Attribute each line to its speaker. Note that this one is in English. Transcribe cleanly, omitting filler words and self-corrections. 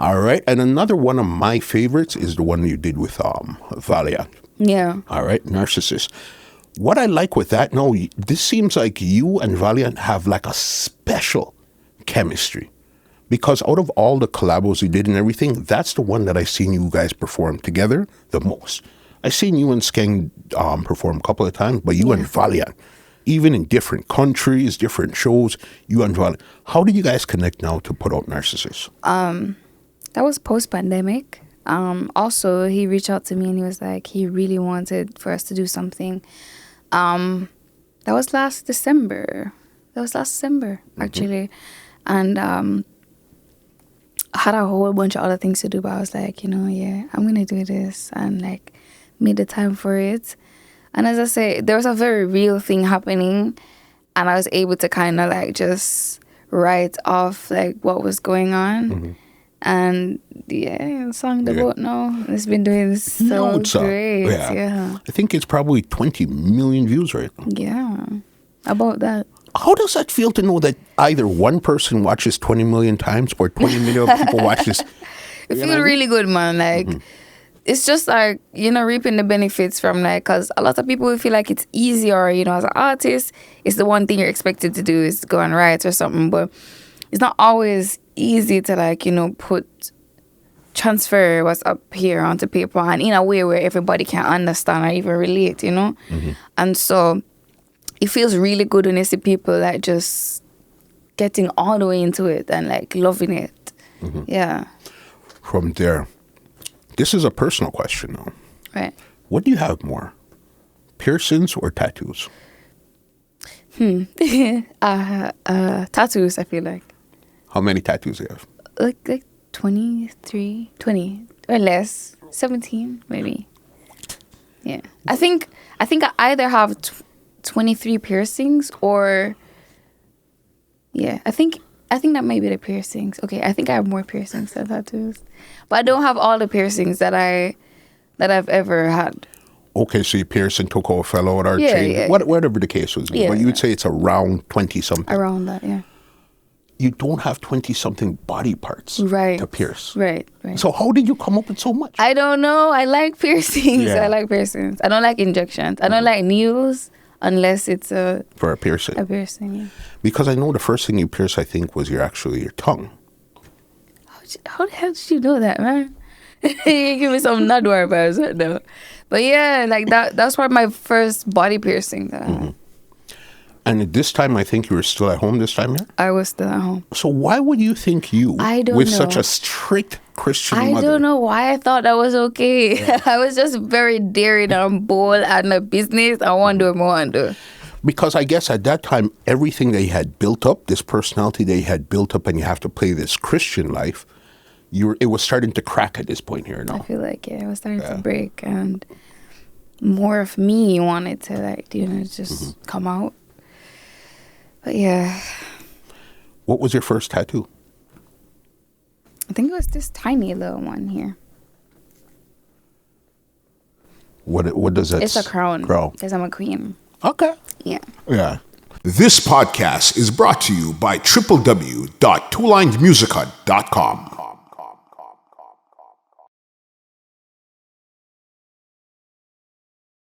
Speaker 1: All right. And another one of my favorites is the one you did with Valiant.
Speaker 2: Yeah.
Speaker 1: All right. Narcissist. What I like with that, no, this seems like you and Valiant have like a special chemistry. Because out of all the collabos you did and everything, that's the one that I've seen you guys perform together the most. I've seen you and Skeng perform a couple of times, but you and Valiant, even in different countries, different shows, you and Valiant. How did you guys connect now to put out Narcissist?
Speaker 2: That was post-pandemic. Also, he reached out to me and he was like, he really wanted for us to do something. That was last December. Actually. And I had a whole bunch of other things to do, but I was like, I'm going to do this, and like made the time for it. And as I say, there was a very real thing happening, and I was able to kind of like just write off like what was going on. Mm-hmm. And the song The Boat now, it's been doing so great. Yeah.
Speaker 1: I think it's probably 20 million views right now.
Speaker 2: Yeah, about that.
Speaker 1: How does that feel to know that either one person watches 20 million times or 20 million people watch this?
Speaker 2: It feels really good, man. Like, it's just like, reaping the benefits from like, because a lot of people feel like it's easy, or, as an artist, it's the one thing you're expected to do is go and write or something. But it's not always easy to like, transfer what's up here onto paper and in a way where everybody can understand or even relate, Mm-hmm. And so it feels really good when you see people like just getting all the way into it and like loving it. Mm-hmm. Yeah.
Speaker 1: From there, this is a personal question now.
Speaker 2: Right.
Speaker 1: What do you have more, piercings or tattoos?
Speaker 2: Tattoos, I feel like.
Speaker 1: How many tattoos do you have?
Speaker 2: Like 23, 20 or less, 17 maybe. Yeah. I think I either have 23 piercings or I think that may be the piercings. Okay, I think I have more piercings than tattoos, but I don't have all the piercings that I've ever had.
Speaker 1: Okay, so you pierced and took off, fell out, or changed, whatever the case was.
Speaker 2: Yeah,
Speaker 1: but you would say it's around 20 something.
Speaker 2: Around that, yeah.
Speaker 1: You don't have 20 something body parts to pierce.
Speaker 2: Right.
Speaker 1: So how did you come up with so much?
Speaker 2: I don't know. I like piercings. Yeah. I like piercings. I don't like injections. I don't like needles unless it's
Speaker 1: for a piercing.
Speaker 2: A piercing, yeah.
Speaker 1: Because I know the first thing you pierced, I think, was your tongue.
Speaker 2: How the hell did you know that, man? You give me some Nadwar vibes right now. But yeah, like that was probably my first body piercing that I had.
Speaker 1: And at this time, I think you were still at home this time, yeah?
Speaker 2: I was still at home.
Speaker 1: So why would you think with such a strict Christian mother?
Speaker 2: I don't know why I thought that was okay. Yeah. I was just very daring and bold and a business. I want to do more and do.
Speaker 1: Because I guess at that time, everything they had built up, this personality they had built up, and you have to play this Christian life, it was starting to crack at this point here now.
Speaker 2: I feel like, it was starting to break, and more of me wanted to, like, just come out. But yeah.
Speaker 1: What was your first tattoo?
Speaker 2: I think it was this tiny little one here.
Speaker 1: What does that?
Speaker 2: It's a crown. Because I'm a queen.
Speaker 1: Okay.
Speaker 2: Yeah.
Speaker 1: Yeah. This podcast is brought to you by www.twolinedmusichut.com.